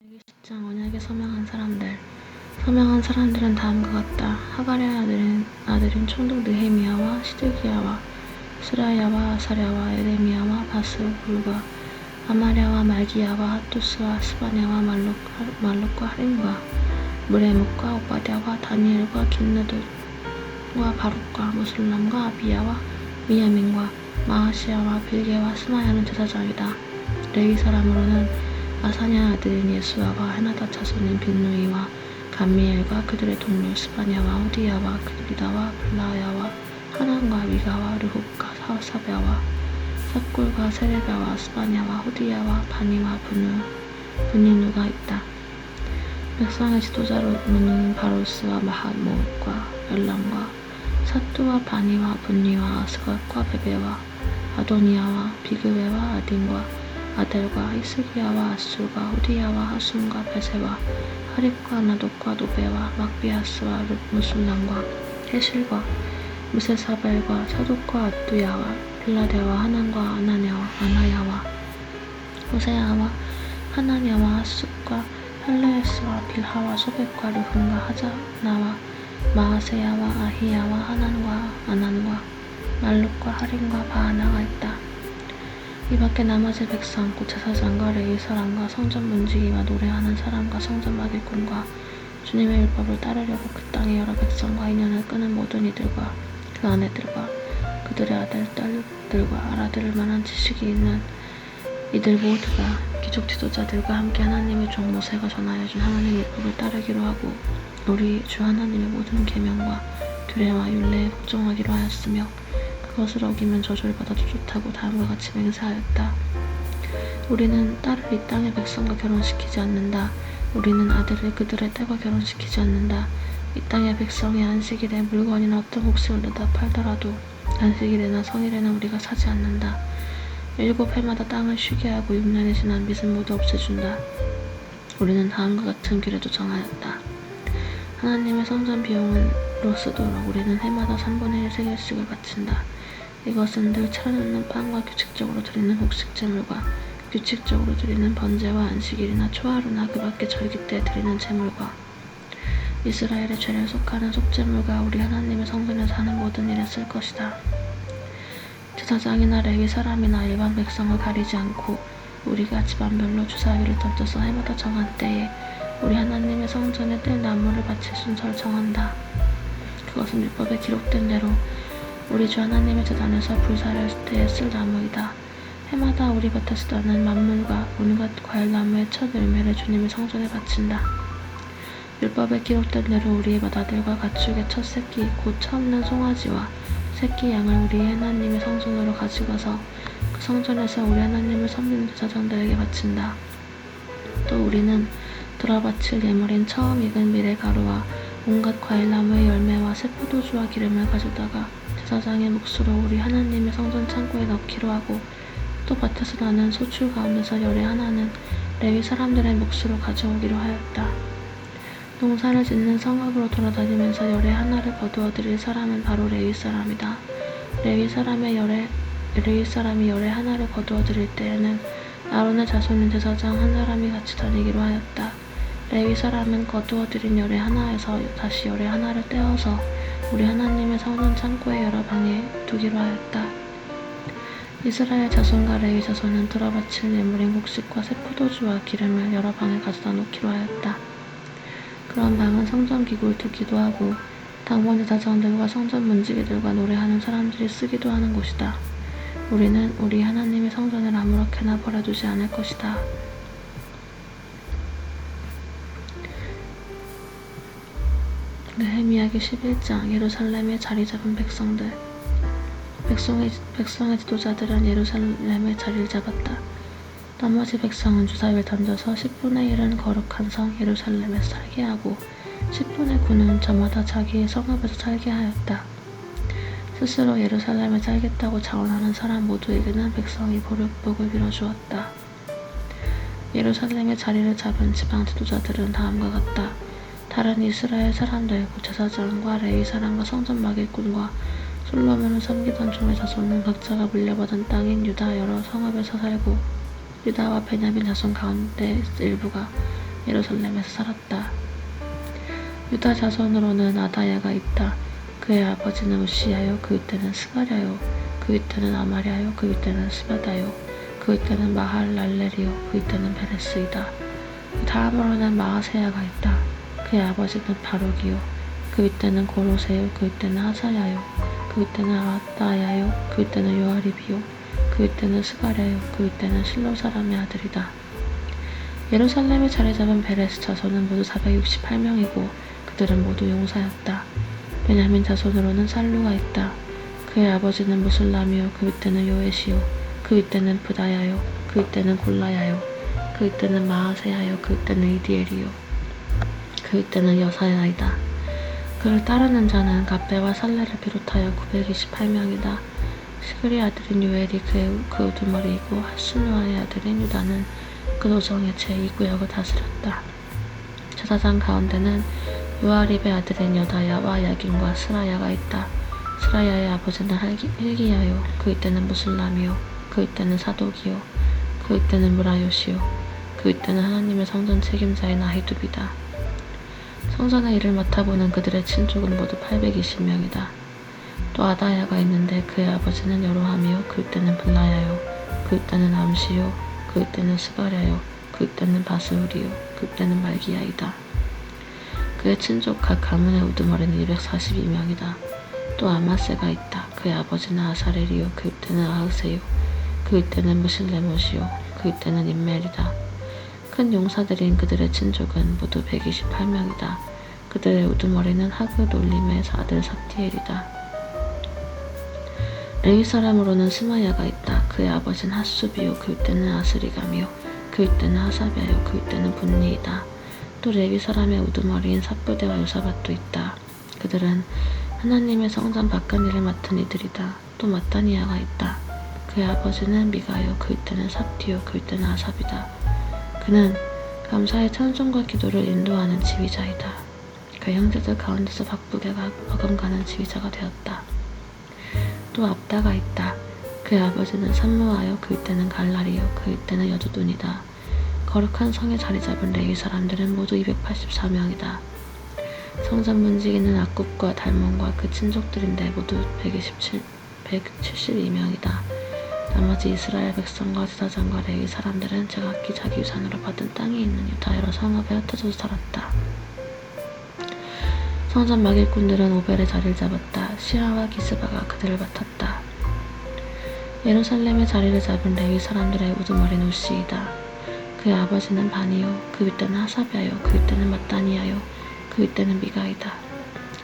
레위 10장 언약에 서명한 사람들. 서명한 사람들은 다음과 같다. 하갈의 아들인 총독 느헤미야와 시드기야와 스라야와 아사랴와 에레미야와 바스불과 아마랴와 말기야와 핫투스와 스바냐와 말록과 하림과 무레목과 오바댜와 다니엘과 긴느돗과 바룩과 무술람과 아비야와 미야민과 마아시야와 빌게와 스마야는 제사장이다. 레위 사람으로는 아사냐 아들인 예수아와 헤나다 자손인 빈누이와 감미엘과 그들의 동료 스바냐와 후디야와 리다와 블라야와 하난과 미가와 르홉과 사랴와 삽골과 세레가와 스바냐와 후디야와 바니와 분니누가 있다. 백성의 지도자로는 바로스와 마하못과 엘람과 사뚜와 바니와 분니와 아스갓과 베베와 아도니야와 비그웨와 아딘과 아델과 히스기야와 아술과 후디야와 하숨과 베세와 하립과 나독과 노베와 막비아스와 무술람과 헤실과 무세사벨과 사독과 아뚜야와 빌라데와 하난과 아나야와 호세야와 하나냐와 하숫과 헬레스와 빌하와 소백과 르흠과 하자나와 마아세야와 아히야와 하난과 아난과 말룩과 하림과 바하나가 있다. 이밖에 나머지 백성 곧 제사장과 레위 사람과 성전 문지기와 노래하는 사람과 성전 막일꾼과 주님의 율법을 따르려고 그 땅의 여러 백성과 인연을 끄는 모든 이들과 그 아내들과 그들의 아들 딸들과 알아들을 만한 지식이 있는 이들 모두가 귀족 지도자들과 함께 하나님의 종 모세가 전하여준 하나님의 율법을 따르기로 하고 우리 주 하나님의 모든 계명과 규례와 율례에 복종하기로 하였으며 그것을 어기면 저주를 받아도 좋다고 다음과 같이 맹세하였다. 우리는 딸을 이 땅의 백성과 결혼시키지 않는다. 우리는 아들을 그들의 딸과 결혼시키지 않는다. 이 땅의 백성이 안식일에 물건이나 어떤 곡식을 내다 팔더라도 안식일에나 성일에는 우리가 사지 않는다. 7해마다 땅을 쉬게 하고 6년이 지난 빚은 모두 없애준다. 우리는 다음과 같은 규례도 정하였다. 하나님의 성전 비용으로 쓰도록 우리는 해마다 3분의 1 세겔씩을 바친다. 이것은 늘 차려놓는 빵과 규칙적으로 드리는 곡식제물과 규칙적으로 드리는 번제와 안식일이나 초하루나 그 밖의 절기 때 드리는 제물과 이스라엘의 죄를 속하는 속제물과 우리 하나님의 성전에서 하는 모든 일에 쓸 것이다. 제사장이나 레위 사람이나 일반 백성을 가리지 않고 우리가 집안별로 주사위를 던져서 해마다 정한 때에 우리 하나님의 성전에 뗄 나무를 바칠 순서를 정한다. 그것은 율법에 기록된 대로 우리 주 하나님의 제단에서 불사를 때에 쓸 나무이다. 해마다 우리 밭에서 나는 만물과 온갖 과일나무의 첫 열매를 주님의 성전에 바친다. 율법에 기록된 대로 우리의 맏아들과 가축의 첫 새끼 곧 처음 난 송아지와 새끼 양을 우리 하나님의 성전으로 가져가서 그 성전에서 우리 하나님을 섬기는 제사장들에게 바친다. 또 우리는 들어바칠 예물인 처음 익은 미레가루와 온갖 과일나무의 열매와 새 포도주와 기름을 가져다가 제사장의 몫으로 우리 하나님의 성전 창고에 넣기로 하고 또 밭에서 나는 소출 가운데서 열의 하나는 레위 사람들의 몫으로 가져오기로 하였다. 농사를 짓는 성읍으로 돌아다니면서 열의 하나를 거두어 드릴 사람은 바로 레위 사람이다. 레위 사람이 열의 하나를 거두어 드릴 때에는 아론의 자손인 제사장 한 사람이 같이 다니기로 하였다. 레위 사람은 거두어 드린 열의 하나에서 다시 열의 하나를 떼어서 우리 하나님의 성전 창고의 여러 방에 두기로 하였다. 이스라엘 자손과 레위 자손은 들어바칠 예물인 곡식과 새 포도주와 기름을 여러 방에 가져다 놓기로 하였다. 그런 방은 성전 기구를 두기도 하고 당번 제사장들과 성전 문지기들과 노래하는 사람들이 쓰기도 하는 곳이다. 우리는 우리 하나님의 성전을 아무렇게나 버려두지 않을 것이다. 느헤미야기 11장 예루살렘에 자리 잡은 백성들. 백성의 지도자들은 예루살렘에 자리를 잡았다. 나머지 백성은 주사위를 던져서 10분의 1은 거룩한 성 예루살렘에서 살게 하고 10분의 9는 저마다 자기의 성읍에서 살게 하였다. 스스로 예루살렘에 살겠다고 자원하는 사람 모두에게는 백성이 복을 빌어주었다. 예루살렘에 자리를 잡은 지방 지도자들은 다음과 같다. 다른 이스라엘 사람들 곧 제사장과 레위 사람과 성전 막일꾼과 솔로몬을 섬기던 종의 자손은 각자가 물려받은 땅인 유다 여러 성읍에서 살고 유다와 베냐민 자손 가운데 일부가 예루살렘에서 살았다. 유다 자손으로는 아다야가 있다. 그의 아버지는 우시야요, 그의 때는 스가랴요, 그의 때는 아마랴요, 그의 때는 스바다요, 그의 때는 마할랄렐이요, 그의 때는 베레스이다. 다음으로는 마아세야가 있다. 그의 아버지는 바룩이요, 그의 때는 고로세요, 그의 때는 하사야요, 그의 때는 아다야요, 그의 때는 요아립이요, 그의 때는 스가랴요, 그의 때는 실로 사람의 아들이다. 예루살렘에 자리잡은 베레스 자손은 모두 468명이고 그들은 모두 용사였다. 베냐민 자손으로는 살루가 있다. 그의 아버지는 무슬람이요, 그의 때는 요에시요, 그의 때는 부다야요, 그의 때는 골라야요, 그의 때는 마아세야요, 그의 때는 이디엘이요, 그의 때는 여사야이다. 그를 따르는 자는 갑배와 살레를 비롯하여 928명이다. 시그리 아들인 요엘이 그 우두머리이고 하스누아의 아들인 유다는 그 노정의 제2구역을 다스렸다. 제사장 가운데는 요아립의 아들인 여다야와 야긴과 스라야가 있다. 스라야의 아버지는 hil기야요, 그의 때는 무슬람이요, 그의 때는 사독이요, 그의 때는 무라요시요, 그의 때는 하나님의 성전 책임자인 아히둡이다. 성전의 일을 맡아보는 그들의 친족은 모두 820명이다. 또 아다야가 있는데 그의 아버지는 여로함이요, 그의 때는 블라야요, 그의 때는 암시요, 그의 때는 스가랴요, 그의 때는 바스울이요, 그의 때는 말기야이다. 그의 친족 각 가문의 우두머리는 242명이다. 또 아마세가 있다. 그의 아버지는 아사렐이요, 그의 때는 아흐세요, 그의 때는 무실레못이요, 그의 때는 임멜이다. 큰 용사들인 그들의 친족은 모두 128명이다. 그들의 우두머리는 하귿 올림의 아들 삽디엘이다. 레위 사람으로는 스마야가 있다. 그의 아버지는 핫수비요, 그의 때는 아스리감이요, 그의 때는 하사비아요, 그의 때는 분니이다. 또 레위 사람의 우두머리인 삽부대와 요사밭도 있다. 그들은 하나님의 성전 바깥일을 맡은 이들이다. 또 마따니아가 있다. 그의 아버지는 미가요, 그의 때는 삽디요, 그의 때는 아삽이다. 그는 감사의 찬송과 기도를 인도하는 지휘자이다. 그의 형제들 가운데서 바쁘게 버금가는 지휘자가 되었다. 또 압다가 있다. 그의 아버지는 삼무아요, 그의 때는 갈랄이요, 그의 때는 여두둔이다. 거룩한 성에 자리잡은 레위 사람들은 모두 284명이다. 성전 문지기는 악굽과 달몬과 그 친족들인데 모두 172명이다. 나머지 이스라엘 백성과 제사장과 레위 사람들은 제각기 자기 유산으로 받은 땅이 있는 유다 여러 성읍에 흩어져서 살았다. 성전 막일꾼들은 오벨의 자리를 잡았다. 시아와 기스바가 그들을 맡았다. 예루살렘의 자리를 잡은 레위 사람들의 우두머리는 우시이다. 그의 아버지는 바니요, 그의 때는 하사비아요, 그의 때는 마따니아요, 그의 때는 미가이다.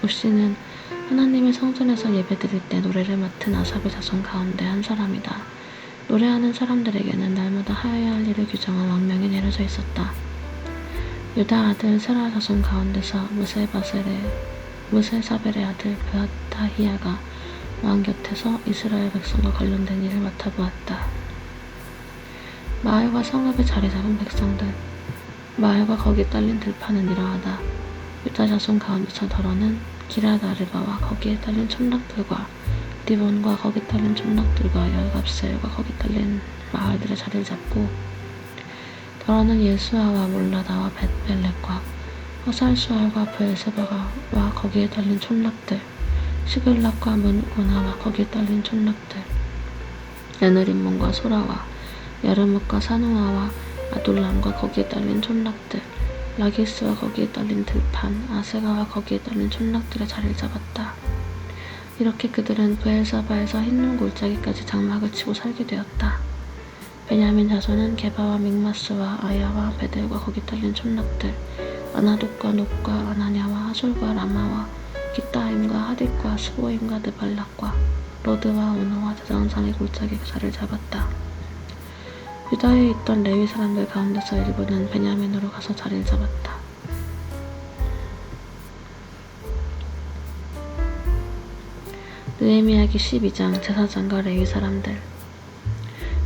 우시는 하나님의 성전에서 예배드릴 때 노래를 맡은 아삽의 자손 가운데 한 사람이다. 노래하는 사람들에게는 날마다 하여야 할 일을 규정한 왕명이 내려져 있었다. 유다 아들 세라 자손 가운데서 무세사벨의 아들 베아타히야가 왕 곁에서 이스라엘 백성과 관련된 일을 맡아보았다. 마을과 성읍에 자리 잡은 백성들, 마을과 거기 딸린 들판은 이러하다. 유다 자손 가운데서 더러는 기럇아르바와 거기에 딸린 촌락들과 디본과 거기 딸린 촌락들과 여갑셀과 거기 딸린 마을들의 자리를 잡고, 더러는 예수아와 몰라다와 벳벨렉과 허살수알과 브엘세바와 거기에 딸린 촌락들, 시글락과 문고나와 거기에 딸린 촌락들, 에느림몬과 소라와 야르뭇과 사누아와 아둘람과 거기에 딸린 촌락들, 라기스와 거기에 딸린 들판, 아세가와 거기에 딸린 촌락들의 자리를 잡았다. 이렇게 그들은 브엘사바에서 흰눈 골짜기까지 장막을 치고 살게 되었다. 베냐민 자손은 게바와 믹마스와 아야와 베델과 거기 딸린 촌락들, 아나돗과 높과 아나냐와 하솔과 라마와 기타임과 하딧과 스보임과 느발락과 로드와 오노와 대장산의 골짜기에 자리를 잡았다. 유다에 있던 레위 사람들 가운데서 일부는 베냐민으로 가서 자리를 잡았다. 느헤미야기 12장. 제사장과 레위 사람들.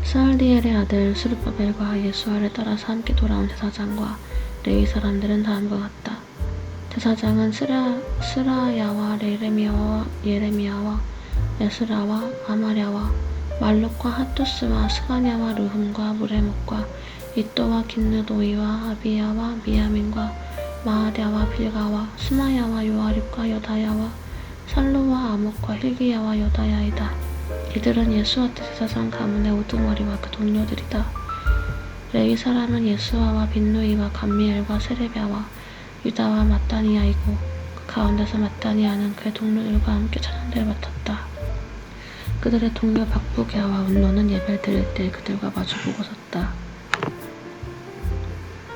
스알디엘의 아들 스룹바벨과 예수아를 따라서 함께 돌아온 제사장과 레위 사람들은 다음과 같다. 제사장은 스라야와 예레미야와 에스라와 아마랴와 말룩과 하투스와 스가냐와 르훔과 무레목과 이또와 긴느도이와 아비야와 미야민과 마아랴와 빌가와 스마야와 요아립과 여다야와 살루와 아목과 힐기야와 여다야이다. 이들은 예수와 제사장 가문의 우두머리와 그 동료들이다. 레위 사람은 예수아와 빈누이와 감미엘과 세레비야와 유다와 마따니아이고 그 가운데서 마따니아는 그의 동료들과 함께 찬양대를 맡았다. 그들의 동료 박부게와 운노는 예배를 드릴 때 그들과 마주보고 섰다.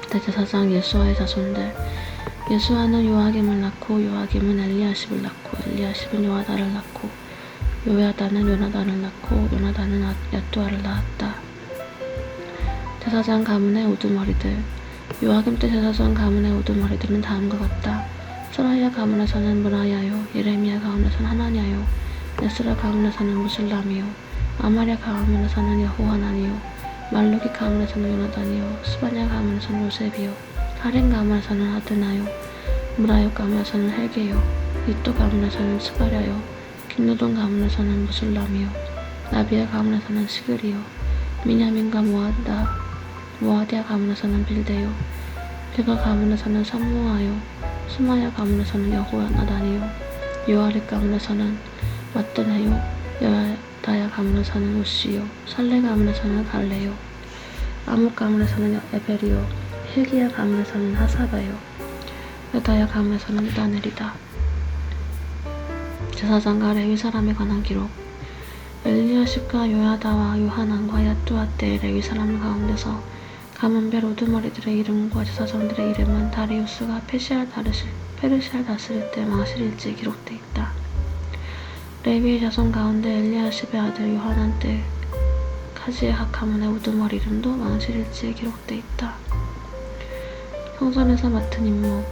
대제사장 예수아의 자손들. 예수아는 요아김을 낳고 요아김은 엘리야십을 낳고 엘리야십은 요아다를 낳고 요야다는 요나단을 낳고 요나단은 야뚜아를 낳았다. 제사장 가문의 우두머리들. 요아김 때 제사장 가문의 우두머리들은 다음과 같다. 스라야 가문에서는 무라야요, 예레미야 가문에서는 하나냐요, 에스라 가문에서는 무술람이요, 아마랴 가문에서는 여호하나니요, 말루기 가문에서는 요나단이요, 스바냐 가문에서는 요셉이요, 하림 가문에서는 아드나요, 무라요 가문에서는 헬게요, 이또 가문에서는 스바랴요, 긴누돈 가문에서는 무술람이요, 나비야 가문에서는 시그리요, 미냐민과 모아디아 가문에서는 빌데요, 베가 가문에서는 삼무아요, 스마야 가문에서는 여호나단이요, 요아립 가문에서는 마뜨네요, 여다야 가문에서는 우시요, 살레 가문에서는 갈레요, 아목 가문에서는 에벨이요, 힐기야 가문에서는 하사바요, 여다야 가문에서는 유다넬이다. 제사장과 레위 사람에 관한 기록. 엘리야십과 요야다와 요하난과 야뚜아 때의 레위 사람 가운데서 가문별 우두머리들의 이름과 제사장들의 이름은 다리우스가 페르시아를 다스릴 때 망실일지에 기록돼 있다. 레위의 자손 가운데 엘리야십의 아들 요하난 때 카지에학 가문의 우두머리 이름도 망실일지에 기록돼 있다. 성전에서 맡은 임무.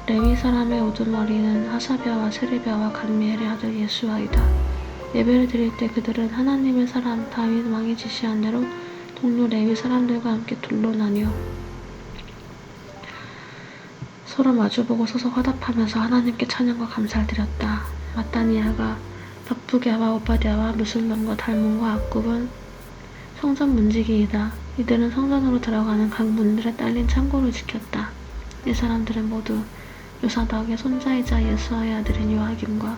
레위 사람의 우두머리는 하사랴와 세레비야와 감미엘의 아들 예수아이다. 예배를 드릴 때 그들은 하나님의 사람 다윗 왕이 지시한 대로 동료 레위 사람들과 함께 둘로 나뉘어 서로 마주보고 서서 화답하면서 하나님께 찬양과 감사를 드렸다. 마따니아가 박부게와 오바댜와 무술람과 달몬과 악굽은 성전 문지기이다. 이들은 성전으로 들어가는 각 문들에 딸린 창고를 지켰다. 이 사람들은 모두 요사닥의 손자이자 예수아의 아들인 요아김과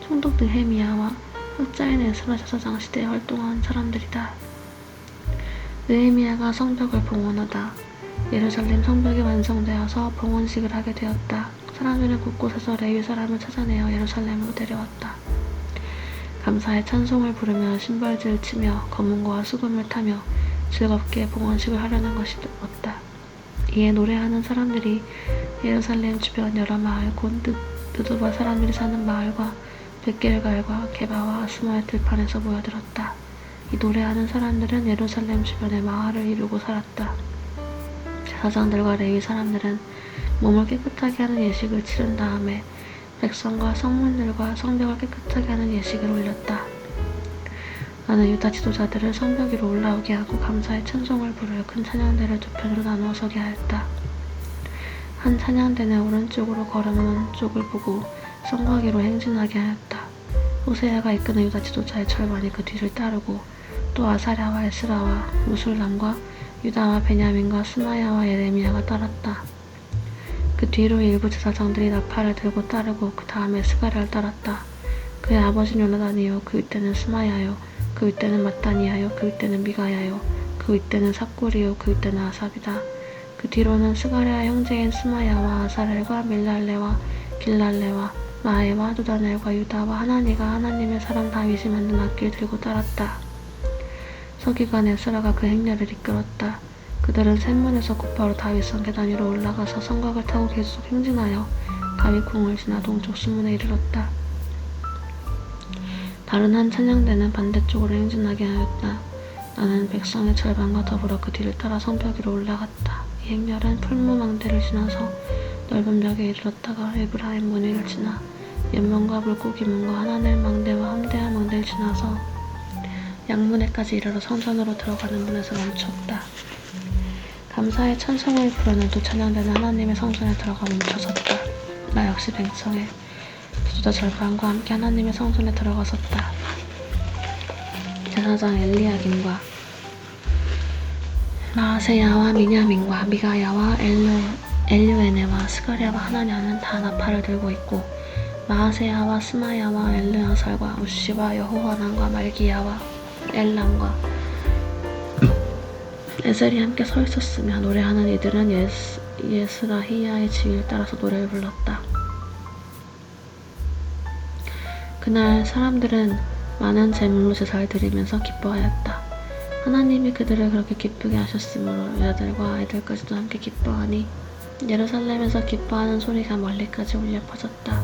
총독 느헤미야와 학자인 에스라 제사장 시대에 활동한 사람들이다. 느헤미야가 성벽을 봉헌하다. 예루살렘 성벽이 완성되어서 봉헌식을 하게 되었다. 사람들은 곳곳에서 레위 사람을 찾아내어 예루살렘으로 데려왔다. 감사의 찬송을 부르며 신발질을 치며 검은고와 수금을 타며 즐겁게 봉헌식을 하려는 것이었다. 이에 노래하는 사람들이 예루살렘 주변 여러 마을 곧 느두바 사람들이 사는 마을과 벳길갈과 게바와 아스마의 들판에서 모여들었다. 이 노래하는 사람들은 예루살렘 주변의 마을을 이루고 살았다. 제사장들과 레위 사람들은 몸을 깨끗하게 하는 예식을 치른 다음에 백성과 성문들과 성벽을 깨끗하게 하는 예식을 올렸다. 나는 유다 지도자들을 성벽 위로 올라오게 하고 감사의 찬송을 부를 큰 찬양대를 두 편으로 나누어 서게 하였다. 한 찬양대는 오른쪽으로 걸으면 오른쪽을 보고 성곽위로 행진하게 하였다. 호세아가 이끄는 유다 지도자의 절반이 그 뒤를 따르고 또 아사랴와 에스라와 무술람과 유다와 베냐민과 스마야와 예레미야가 따랐다. 그 뒤로 일부 제사장들이 나팔을 들고 따르고 그 다음에 스가랴를 따랐다. 그의 아버지는 요나단이요 그 윗대는 스마야요 그 윗대는 마따니아요 그 윗대는 미가야요 그 윗대는 삭구리요 그 윗대는 아삽이다. 그 뒤로는 스가랴의 형제인 스마야와 아사렐과 밀랄레와 길랄레와 마에와 누다넬과 유다와 하나니가 하나님의 사람 다윗이 만든 악기를 들고 따랐다. 서기관 에스라가 그 행렬을 이끌었다. 그들은 샘문에서 곧바로 다윗성 계단 위로 올라가서 성곽을 타고 계속 행진하여 다윗궁을 지나 동쪽 수문에 이르렀다. 다른 한 찬양대는 반대쪽으로 행진하게 하였다. 나는 백성의 절반과 더불어 그 뒤를 따라 성벽 위로 올라갔다. 이 행렬은 풀무망대를 지나서 넓은 벽에 이르렀다가 에브라임 문위를 지나 연문과 물고기문과 하나넬 망대와 함대한 망대를 지나서 양문에까지 이르러 성전으로 들어가는 문에서 멈췄다. 감사의 찬송을 부르는 두 찬양대는 하나님의 성전에 들어가 멈춰섰다. 나 역시 백성의 지도자 절반과 함께 하나님의 성전에 들어갔었다. 제사장 엘리야김과 마아세야와 미냐민과 미가야와 엘르에네와 스가랴와 하나냐는 다 나팔을 들고 있고 마아세야와 스마야와 엘르아살과 우시와 여호하난과 말기야와 엘람과 에셀이 함께 서 있었으며 노래하는 이들은 예스라히야의 지휘를 따라서 노래를 불렀다. 그날 사람들은 많은 제물로 제사를 드리면서 기뻐하였다. 하나님이 그들을 그렇게 기쁘게 하셨으므로 여자들과 아이들까지도 함께 기뻐하니 예루살렘에서 기뻐하는 소리가 멀리까지 울려 퍼졌다.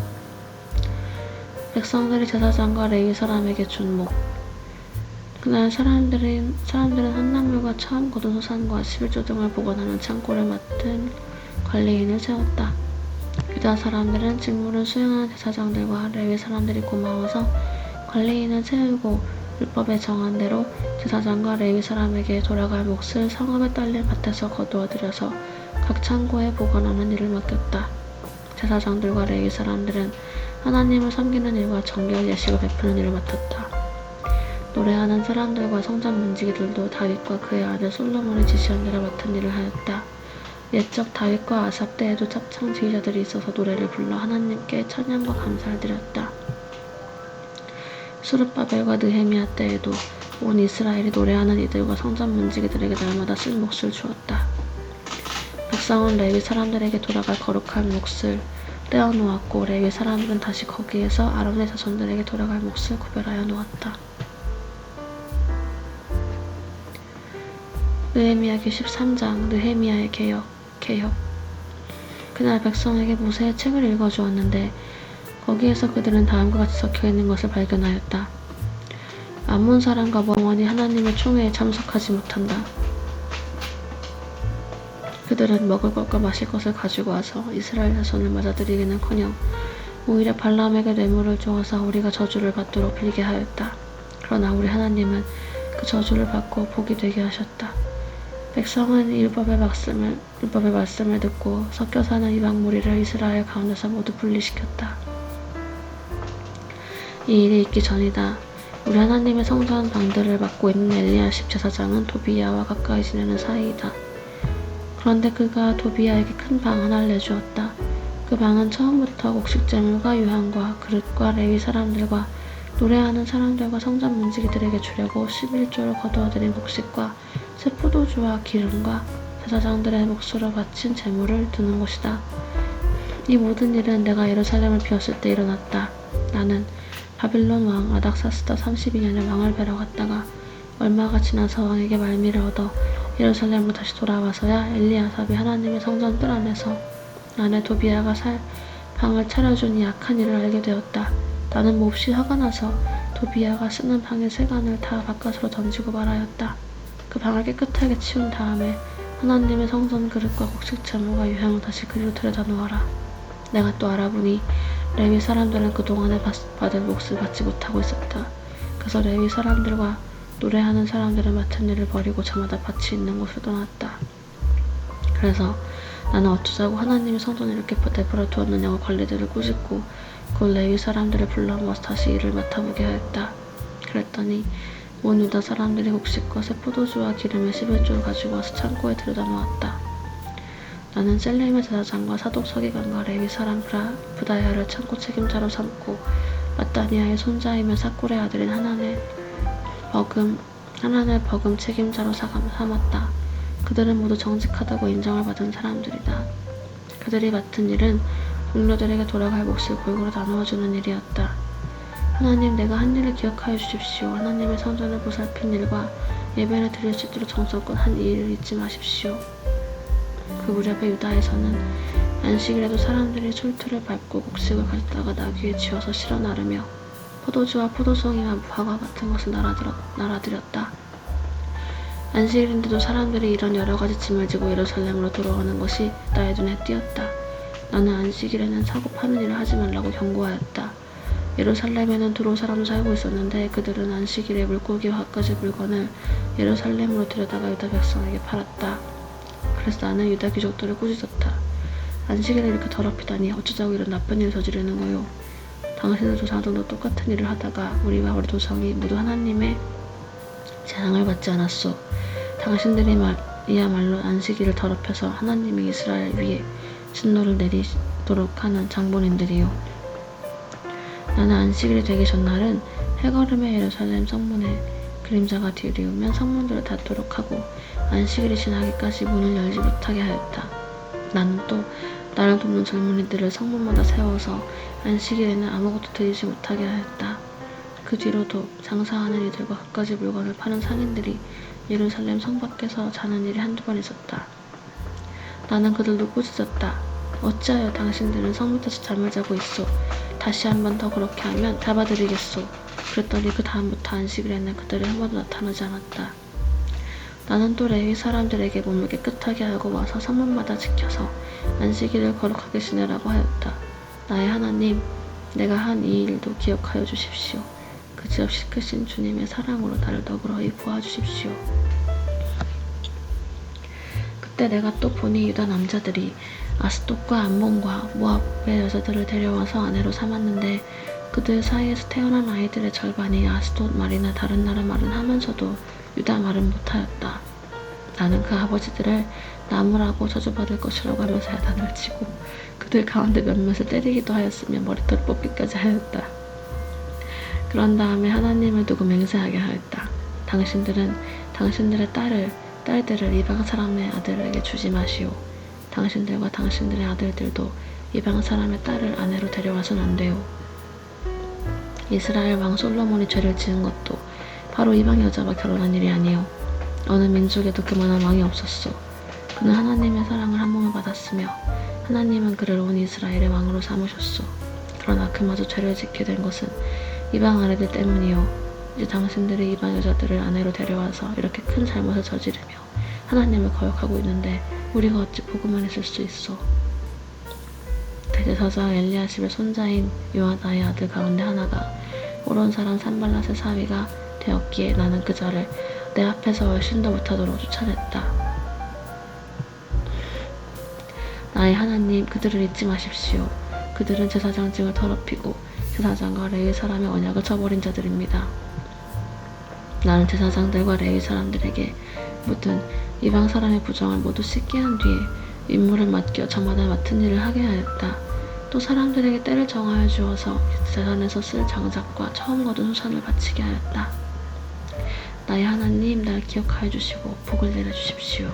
백성들이 제사장과 레위 사람에게 준 목. 그날 사람들은 한나물과 처음 거둔 소산과 11조 등을 보관하는 창고를 맡은 관리인을 세웠다. 유다 사람들은 직무를 수행하는 제사장들과 레위 사람들이 고마워서 관리인을 세우고 율법에 정한 대로 제사장과 레위 사람에게 돌아갈 몫을 성읍에 딸린 밭에서 거두어 들여서 각 창고에 보관하는 일을 맡겼다. 제사장들과 레위 사람들은 하나님을 섬기는 일과 정결 예식을 베푸는 일을 맡았다. 노래하는 사람들과 성전 문지기들도 다윗과 그의 아들 솔로몬이 지시한 대로 맡은 일을 하였다. 옛적 다윗과 아삽 때에도 합창 지휘자들이 있어서 노래를 불러 하나님께 찬양과 감사를 드렸다. 수르바벨과 느헤미야 때에도 온 이스라엘이 노래하는 이들과 성전 문지기들에게 날마다 쓸 몫을 주었다. 백성은 레위 사람들에게 돌아갈 거룩한 몫을 떼어놓았고 레위 사람들은 다시 거기에서 아론의 자손들에게 돌아갈 몫을 구별하여 놓았다. 느헤미야기 13장 느헤미야의 개혁. 그날 백성에게 모세의 책을 읽어주었는데 거기에서 그들은 다음과 같이 적혀있는 것을 발견하였다. 암몬 사람과 영원히 하나님의 총회에 참석하지 못한다. 그들은 먹을 것과 마실 것을 가지고 와서 이스라엘 자손을 맞아들이기는커녕 오히려 발람에게 뇌물을 주어서 우리가 저주를 받도록 빌게 하였다. 그러나 우리 하나님은 그 저주를 받고 복이 되게 하셨다. 백성은 율법의 말씀을 듣고 섞여 사는 이방 무리를 이스라엘 가운데서 모두 분리시켰다. 이 일이 있기 전이다. 우리 하나님의 성전 방들을 맡고 있는 엘리야십 제사장은 도비야와 가까이 지내는 사이이다. 그런데 그가 도비야에게 큰 방 하나를 내주었다. 그 방은 처음부터 곡식제물과 유향과 그릇과 레위 사람들과 노래하는 사람들과 성전 문지기들에게 주려고 11조를 거두어들인 곡식과 새 포도주와 기름과 제사장들의 몫으로 바친 제물을 두는 곳이다. 이 모든 일은 내가 예루살렘을 비웠을 때 일어났다. 나는 바빌론 왕 아닥사스다 32년에 왕을 뵈러 갔다가 얼마가 지나서 왕에게 말미를 얻어 예루살렘으로 다시 돌아와서야 엘리아삽이 하나님의 성전 뜰 안에서 아내 도비야가 살 방을 차려준 이 악한 일을 알게 되었다. 나는 몹시 화가 나서 도비야가 쓰는 방의 세간을 다 바깥으로 던지고 말하였다. 그 방을 깨끗하게 치운 다음에 하나님의 성전 그릇과 곡식제물과 유향을 다시 그리로 들여다 놓아라. 내가 또 알아보니 레위 사람들은 그동안에 받을 몫을 받지 못하고 있었다. 그래서 레위 사람들과 노래하는 사람들은 맡은 일을 버리고 저마다 밭이 있는 곳으로 떠났다. 그래서 나는 어쩌자고 하나님의 성전을 이렇게 내버려 두었느냐고 관리들을 꾸짖고 그 레위 사람들을 불러 모아서 다시 일을 맡아보게 하였다. 그랬더니 온 유다 사람들이 곡식과 새 포도주와 기름의 11조를 가지고 와서 창고에 들여다 놓았다. 나는 셀렘의 제사장과 사독 서기관과 레위 사람 부다야를 창고 책임자로 삼고 마따니아의 손자이며 사골의 아들인 하난의 버금 책임자로 삼았다. 그들은 모두 정직하다고 인정을 받은 사람들이다. 그들이 맡은 일은 동료들에게 돌아갈 몫을 골고루 나누어주는 일이었다. 하나님, 내가 한 일을 기억하여 주십시오. 하나님의 성전을 보살핀 일과 예배를 드릴 수 있도록 정성껏 한 이 일을 잊지 마십시오. 그 무렵에 유다에서는 안식일에도 사람들이 솔트를 밟고 곡식을 가져다가 나귀에 지어서 실어 나르며 포도주와 포도송이와 무화과 같은 것을 날아들였다. 안식일인데도 사람들이 이런 여러 가지 짐을 지고 예루살렘으로 돌아가는 것이 나의 눈에 띄었다. 나는 안식일에는 사고 파는 일을 하지 말라고 경고하였다. 예루살렘에는 두로 사람도 살고 있었는데 그들은 안식일에 물고기와 갖가지 물건을 예루살렘으로 들여다가 유다 백성에게 팔았다. 그래서 나는 유다 귀족들을 꾸짖었다. 안식일에 이렇게 더럽히다니 어쩌자고 이런 나쁜 일을 저지르는 거요. 당신의 조상들도 똑같은 일을 하다가 우리와 우리 조상이 모두 하나님의 재앙을 받지 않았소. 당신들이 이야말로 안식일을 더럽혀서 하나님이 이스라엘 위에 진노를 내리도록 하는 장본인들이요. 나는 안식일이 되기 전날은 해걸음의 예루살렘 성문에 그림자가 뒤리우면 성문들을 닫도록 하고 안식일이 지나기까지 문을 열지 못하게 하였다. 나는 또 나를 돕는 젊은이들을 성문마다 세워서 안식일에는 아무것도 드리지 못하게 하였다. 그 뒤로도 장사하는 이들과 갖가지 물건을 파는 상인들이 예루살렘 성 밖에서 자는 일이 한두 번 있었다. 나는 그들도 꾸짖었다. 어찌하여 당신들은 성 밑에서 잠을 자고 있소? 다시 한 번 더 그렇게 하면 잡아드리겠소. 그랬더니 그 다음부터 안식일에는 그들이 한 번도 나타나지 않았다. 나는 또 레위 사람들에게 몸을 깨끗하게 하고 와서 성문마다 지켜서 안식일을 거룩하게 지내라고 하였다. 나의 하나님, 내가 한 이 일도 기억하여 주십시오. 그지없이 크신 주님의 사랑으로 나를 너그러이 보아주십시오. 그때 내가 또 보니 유다 남자들이 아스돗과 암몬과 모압의 여자들을 데려와서 아내로 삼았는데 그들 사이에서 태어난 아이들의 절반이 아스돗 말이나 다른 나라 말은 하면서도 유다 말은 못하였다. 나는 그 아버지들을 나무라고 저주받을 것이라고 하면서 야단을 치고 그들 가운데 몇몇을 때리기도 하였으며 머리털을 뽑기까지 하였다. 그런 다음에 하나님을 두고 맹세하게 하였다. 당신들은 당신들의 딸들을 이방 사람의 아들에게 주지 마시오. 당신들과 당신들의 아들들도 이방 사람의 딸을 아내로 데려와서는 안 돼요. 이스라엘 왕 솔로몬이 죄를 지은 것도 바로 이방 여자와 결혼한 일이 아니요. 어느 민족에도 그만한 왕이 없었소. 그는 하나님의 사랑을 한 몸에 받았으며 하나님은 그를 온 이스라엘의 왕으로 삼으셨소. 그러나 그마저 죄를 짓게 된 것은 이방 아내들 때문이요. 이제 당신들이 이방 여자들을 아내로 데려와서 이렇게 큰 잘못을 저지르며 하나님을 거역하고 있는데 우리가 어찌 보고만 있을 수 있어. 대제사장 엘리야십의 손자인 요아다의 아들 가운데 하나가 오론 사람 산발랏의 사위가 되었기에 나는 그 자를 내 앞에서 얼씬 더 못하도록 쫓아냈다. 나의 하나님, 그들을 잊지 마십시오. 그들은 제사장 징을 더럽히고 제사장과 레위 사람의 언약을 저버린 자들입니다. 나는 제사장들과 레위 사람들에게 묻은 이방 사람의 부정을 모두 씻게 한 뒤에 임무를 맡겨 저마다 맡은 일을 하게 하였다. 또 사람들에게 때를 정하여 주어서 제단에서 쓸 장작과 처음 거둔 소산을 바치게 하였다. 나의 하나님, 날 기억하여 주시고 복을 내려 주십시오.